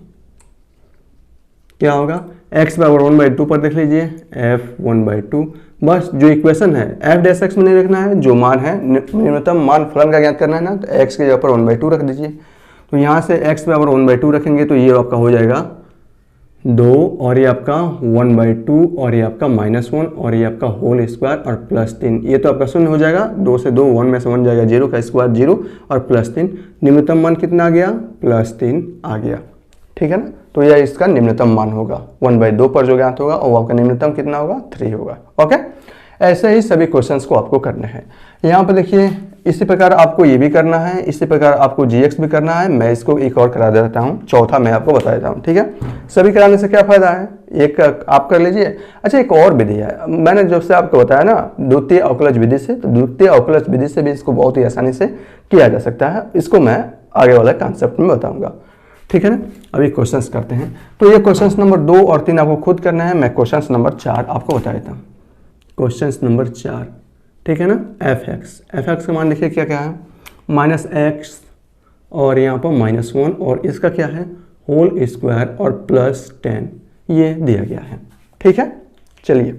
क्या होगा, x बराबर 1/2 पर देख लीजिए f 1/2। बस जो इक्वेशन है f डैश एक्स में नहीं रखना है, जो मान है निम्नतम मान फलन का ज्ञात करना है ना, तो x के जगह पर 1/2 रख दीजिए। तो यहाँ से x बराबर 1/2 रखेंगे तो ये आपका हो जाएगा 2 और ये आपका 1/2 और ये आपका -1 और ये आपका होल स्क्वायर और +3। ये तो आपका 0 हो जाएगा, 2 से 2, 1 में से 1 जाएगा, 0 का स्क्वायर 0 और +3। निम्नतम मान कितना आ गया, +3 आ गया, ठीक है ना। तो यह इसका निम्नतम मान होगा 1/2 पर जो ज्ञात होगा, और आपका निम्नतम कितना होगा, 3 होगा। ओके, ऐसे ही सभी क्वेश्चंस को आपको करने हैं। यहाँ पर देखिए इसी प्रकार आपको ये भी करना है, इसी प्रकार आपको GX भी करना है। मैं इसको एक और करा देता हूँ, चौथा मैं आपको बता देता हूँ, ठीक है। सभी कराने से क्या फायदा है, एक आप कर लीजिए। अच्छा, एक और विधि है, मैंने जब से आपको बताया ना द्वितीय अवकलज विधि से, तो द्वितीय अवकलज विधि से भी इसको बहुत ही आसानी से किया जा सकता है। इसको मैं आगे वाला कॉन्सेप्ट में बताऊंगा, ठीक है ना। अभी क्वेश्चंस करते हैं। तो ये क्वेश्चंस नंबर 2 और 3 आपको खुद करना है। मैं क्वेश्चंस नंबर 4 आपको बता देता हूँ। क्वेश्चंस नंबर 4, ठीक है ना। एफ एक्स का मान देखिए क्या क्या है, -x और यहाँ पर -1 और इसका क्या है, होल स्क्वायर और +10 ये दिया गया है, ठीक है। चलिए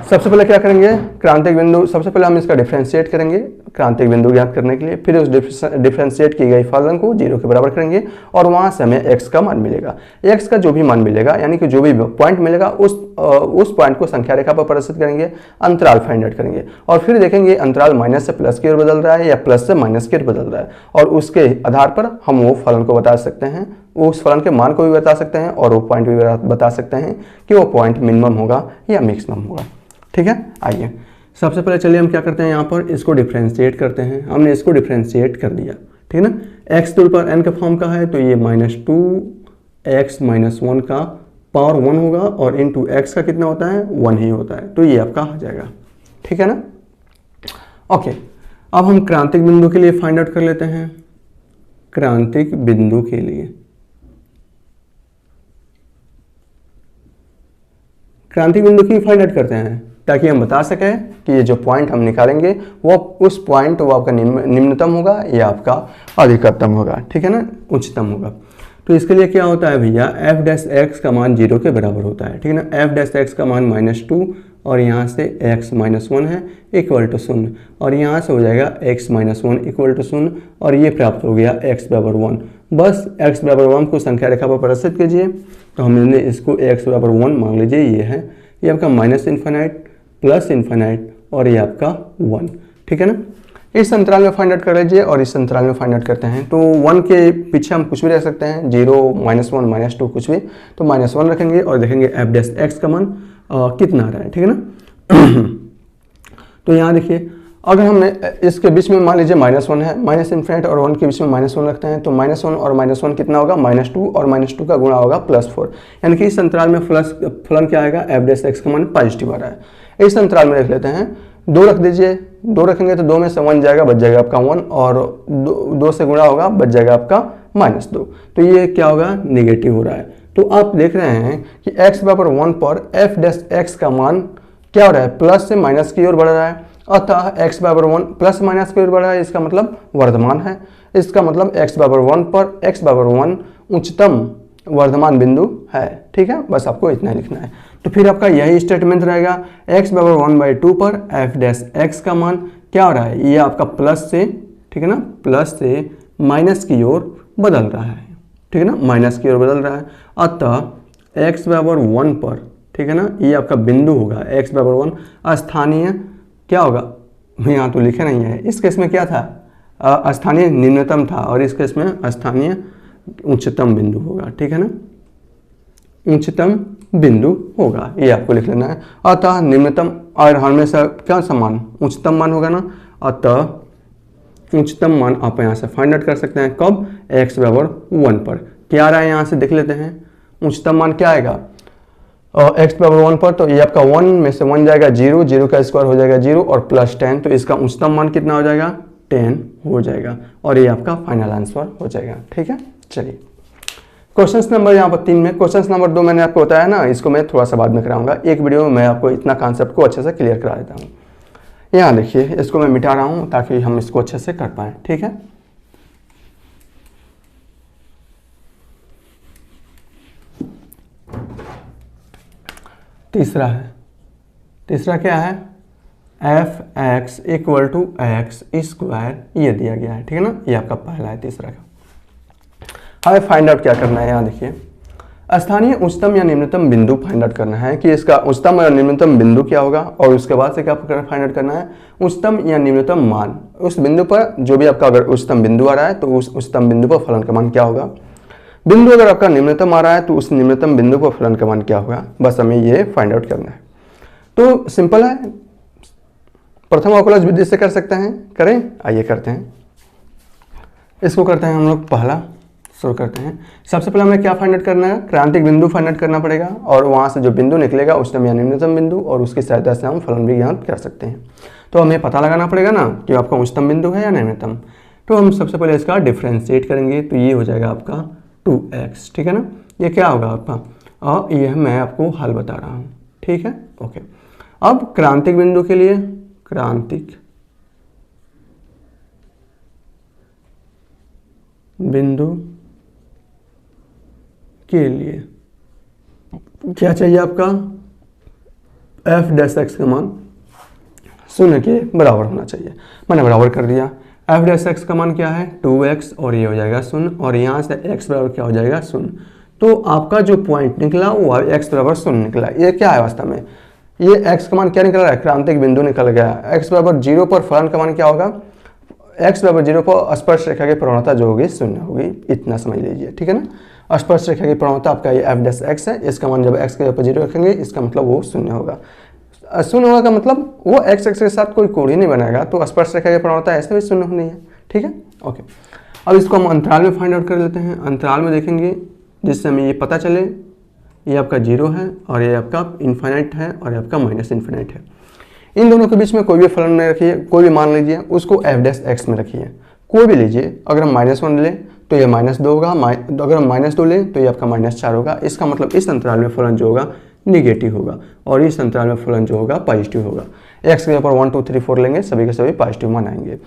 सबसे पहले क्या करेंगे, क्रांतिक बिंदु, सबसे पहले हम इसका डिफरेंशिएट करेंगे क्रांतिक बिंदु ज्ञात करने के लिए। फिर उस डिफरेंशिएट की गई फलन को 0 के बराबर करेंगे और वहां से हमें x का मान मिलेगा। x का जो भी मान मिलेगा यानी कि जो भी पॉइंट मिलेगा उस पॉइंट को संख्या रेखा पर प्रदर्शित करेंगे, अंतराल फाइंड आउट करेंगे और फिर देखेंगे अंतराल माइनस से प्लस की ओर बदल रहा है या प्लस से माइनस की ओर बदल रहा है, और उसके आधार पर हम वो फलन को बता सकते हैं, उस फलन के मान को भी बता सकते हैं और वो पॉइंट भी बता सकते हैं कि वो पॉइंट मिनिमम होगा या मैक्सिमम होगा। ठीक है, आइए सबसे पहले चलिए हम क्या करते हैं, यहाँ पर इसको डिफ्रेंशिएट करते हैं। हमने इसको डिफ्रेंशिएट कर दिया, ठीक है ना। x टू पावर n के फॉर्म का है तो ये -2x - 1 का पावर 1 होगा और इनटू x का कितना होता है, 1 ही होता है, तो ये आपका आ जाएगा। ठीक है ना। ओके, अब हम क्रांतिक बिंदु के लिए फाइंड आउट कर लेते हैं। क्रांतिक बिंदु के लिए क्रांतिक बिंदु की फाइंड आउट करते हैं ताकि हम बता सकें कि ये जो पॉइंट हम निकालेंगे वो उस पॉइंट वो आपका निम्नतम होगा या आपका अधिकतम होगा, ठीक है ना, उच्चतम होगा। तो इसके लिए क्या होता है भैया, f' का मान 0 के बराबर होता है, ठीक है ना। f' का मान -2 और यहाँ से x - 1 है इक्वल टू 0 और यहाँ से हो जाएगा x - 1 इक्वल टू 0 और ये प्राप्त हो गया x बराबर 1। बस x बराबर 1 को संख्या रेखा पर प्रदर्शित कीजिए, तो हमने इसको x बराबर 1 मान लीजिए, ये आपका -∞ +∞ और ये आपका 1, ठीक है ना। इस अंतराल में फाइंड आउट कर लीजिए और इस अंतराल में फाइंड आउट करते हैं। तो 1 के पीछे हम कुछ भी रख सकते हैं, 0 -1 -2 कुछ भी, तो -1 रखेंगे और देखेंगे f' का मान कितना आ रहा है, ठीक है ना। तो यहाँ देखिए, अगर हमने इसके बीच में मान लीजिए -1 है, -∞ और 1 के बीच में -1 रखते हैं तो -1 और -1 कितना होगा, -2 और -2 का गुणा होगा +4, यानी कि इस अंतराल में फलन क्या आएगा, f' का मान पॉजिटिव आ रहा है। इस अंतराल में रख लेते हैं, 2 रख दीजिए, 2 रखेंगे तो 2 में से 1 जाएगा, बच जाएगा आपका 1 और 2 से गुणा होगा, बच जाएगा आपका -2, तो ये क्या होगा, नेगेटिव हो रहा है। तो आप देख रहे हैं कि x बराबर 1 पर f' का मान क्या हो रहा है, प्लस से माइनस की ओर बढ़ रहा है, अतः x बराबर 1 प्लस माइनस की ओर बढ़ रहा है, इसका मतलब वर्धमान है। इसका मतलब x बराबर 1 पर x बराबर 1 उच्चतम वर्धमान बिंदु है, ठीक है, बस आपको इतना ही लिखना है। तो फिर आपका यही स्टेटमेंट रहेगा, x बराबर 1/2 पर f' का मान क्या हो रहा है, ये आपका प्लस से, ठीक है ना, प्लस से माइनस की ओर बदल रहा है, ठीक है ना, माइनस की ओर बदल रहा है। अतः x बराबर 1 पर, ठीक है ना, ये आपका बिंदु होगा x बराबर 1, स्थानीय क्या होगा, यहाँ तो लिखे नहीं है, इस केस में क्या था, स्थानीय निम्नतम था और इस केस में स्थानीय उच्चतम बिंदु होगा, ठीक है ना, उच्चतम बिंदु होगा, ये आपको लिख लेना है। अतः निम्नतम और हमेशा क्या समान उच्चतम मान होगा ना, अतः उच्चतम मान आप यहाँ से फाइंड आउट कर सकते हैं, कब, x बराबर 1 पर। क्या आ रहा है यहाँ से देख लेते हैं, उच्चतम मान क्या आएगा, x बराबर 1 पर, तो ये आपका 1 में से 1 जाएगा 0, 0 का स्क्वायर हो जाएगा 0 और +10, तो इसका उच्चतम मान कितना हो जाएगा, 10 हो जाएगा और ये आपका फाइनल आंसर हो जाएगा, ठीक है। चलिए क्वेश्चन नंबर यहाँ पर 3 में, क्वेश्चन नंबर 2 मैंने आपको बताया ना, इसको मैं थोड़ा सा बाद में कराऊंगा, एक वीडियो में मैं आपको इतना कॉन्सेप्ट को अच्छे से क्लियर करा देता हूँ। यहाँ देखिए, इसको मैं मिटा रहा हूँ ताकि हम इसको अच्छे से कर पाएँ, ठीक है। तीसरा है, तीसरा क्या है, f(x = x²) ये दिया गया है, ठीक है ना, ये आपका पहला है तीसरा का। हमें फाइंड आउट क्या करना है, यहाँ देखिए, स्थानीय उच्चतम या निम्नतम बिंदु फाइंड आउट करना है कि इसका उच्चतम या निम्नतम बिंदु क्या होगा और उसके बाद से क्या फाइंड आउट करना है, उच्चतम या निम्नतम मान, उस बिंदु पर जो भी आपका अगर उच्चतम बिंदु आ रहा है तो उस उच्चतम बिंदु पर फलन का मान क्या होगा, बिंदु अगर आपका निम्नतम आ रहा है तो उस निम्नतम बिंदु पर फलन का मान क्या होगा, बस हमें ये फाइंड आउट करना है। तो सिंपल है, प्रथम अवकलज विधि से कर सकते हैं, करें, आइए करते हैं। इसको करते हैं हम लोग, पहला शुरू करते हैं। सबसे पहले हमें क्या फाइंड आउट करना है, क्रांतिक बिंदु फाइंड आउट करना पड़ेगा और वहां से जो बिंदु निकलेगा उच्चतम या निम्नतम बिंदु, और उसकी सहायता से हम फलन भी ज्ञात कर सकते हैं। तो हमें पता लगाना पड़ेगा ना कि आपका उच्चतम बिंदु है या निम्नतम। तो हम सबसे पहले इसका डिफ्रेंशिएट करेंगे, तो ये हो जाएगा आपका 2x, ठीक है ना, ये क्या होगा आपका, और ये मैं आपको हल बता रहा हूँ, ठीक है, ओके। अब क्रांतिक बिंदु के लिए, क्रांतिक बिंदु के लिए क्या चाहिए आपका, एफ डैश एक्स का मान शून्य के बराबर होना चाहिए। मैंने बराबर कर दिया। एफ डैश एक्स का मान क्या है 2x और ये हो जाएगा शून्य, और यहाँ से x बराबर क्या हो जाएगा शून्य। तो आपका जो पॉइंट निकला वो x बराबर शून्य निकला। ये क्या है वास्तव में, ये x का मान क्या निकल रहा है, क्रांतिक बिंदु निकल गया। x बराबर 0 पर फलन का मान क्या होगा, x बराबर 0 पर स्पर्श रेखा की प्रवणता जो होगी शून्य होगी, इतना समझ लीजिए, ठीक है ना। स्पर्श रेखा की प्रवणता आपका ये एफ डैश एक्स है, इसका मान जब x के ऊपर 0 रखेंगे इसका मतलब वो शून्य होगा। शून्य होगा का मतलब वो x एक्स के साथ कोई कोण ही नहीं बनाएगा, तो स्पर्श रेखा की प्रवणता ऐसे भी शून्य होनी है, ठीक है। ओके, अब इसको हम अंतराल में फाइंड आउट कर लेते हैं। अंतराल में देखेंगे जिससे हमें ये पता चले ये आपका 0 है और ये आपका इन्फाइनाइट है और ये आपका माइनस इन्फाइनाइट है। इन दोनों के बीच में कोई भी फलन नहीं रखिए, कोई भी मान लीजिए, उसको एफ डैश एक्स में रखिए, कोई भी लीजिए। अगर हम -1 लें तो ये -2 होगा, अगर हम -2 लें तो ये आपका -4 होगा। इसका मतलब इस अंतराल में फलन जो होगा निगेटिव होगा और इस अंतराल में फलन जो होगा पॉजिटिव होगा। एक्स के ऊपर 1 2 3 4 लेंगे, सभी के सभी पॉजिटिव मान आएंगे।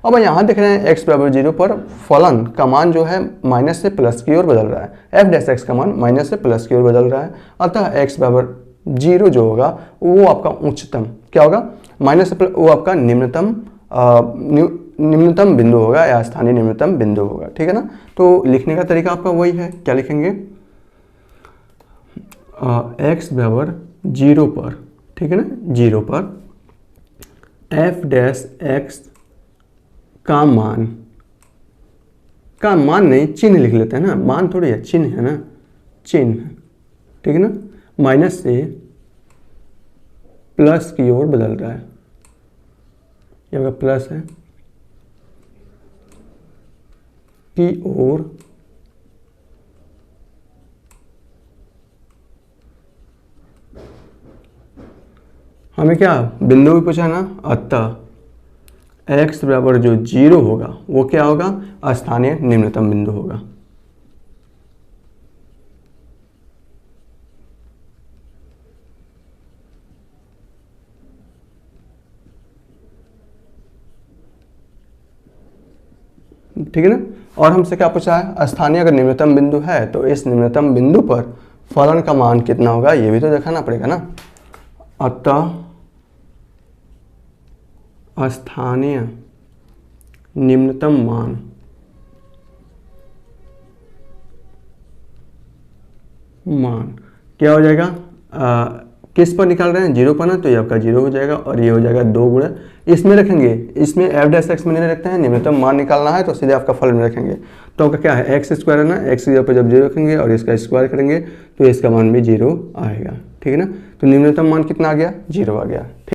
अब यहाँ देख रहे हैं एक्स बराबर 0 पर फलन का मान जो है माइनस से प्लस की ओर बदल रहा है। एफ डैश एक्स का मान माइनस से प्लस की ओर बदल रहा है, अतः एक्स बराबर 0 जो होगा वो आपका उच्चतम क्या होगा, माइनस से वो आपका निम्नतम बिंदु होगा या स्थानीय निम्नतम बिंदु होगा, ठीक है ना। तो लिखने का तरीका आपका वही है, क्या लिखेंगे, एक्स बराबर 0 पर, ठीक है ना, 0 पर एफ डैश एक्स का मान नहीं, चिन्ह लिख लेते हैं ना, मान थोड़ी है, चिन्ह है ना, चिन्ह, ठीक है ना, माइनस से प्लस की ओर बदल रहा है। ये आपका प्लस है की ओर हमें क्या बिंदु भी पूछा ना, अतः x बराबर जो 0 होगा वो क्या होगा, स्थानीय निम्नतम बिंदु होगा। ठीक है ना। और हमसे क्या पूछा है, स्थानीय अगर निम्नतम बिंदु है तो इस निम्नतम बिंदु पर फलन का मान कितना होगा, ये भी तो दिखाना पड़ेगा ना। अतः स्थानीय निम्नतम मान क्या हो जाएगा, किस पर निकाल रहे हैं, 0 पर ना, तो ये आपका 0 हो जाएगा और ये हो जाएगा 2 गुणा इसमें रखेंगे, इसमें एफ डैश एक्स में नहीं रखते हैं, निम्नतम मान निकालना है तो सीधे आपका फल में रखेंगे। तो आपका क्या है एक्स स्क्वायर है ना, एक्स के ऊपर जब 0 रखेंगे और इसका स्क्वायर करेंगे तो इसका मान भी 0 आएगा, ठीक है ना। तो निम्नतम मान कितना आ गया, 0 आ गया।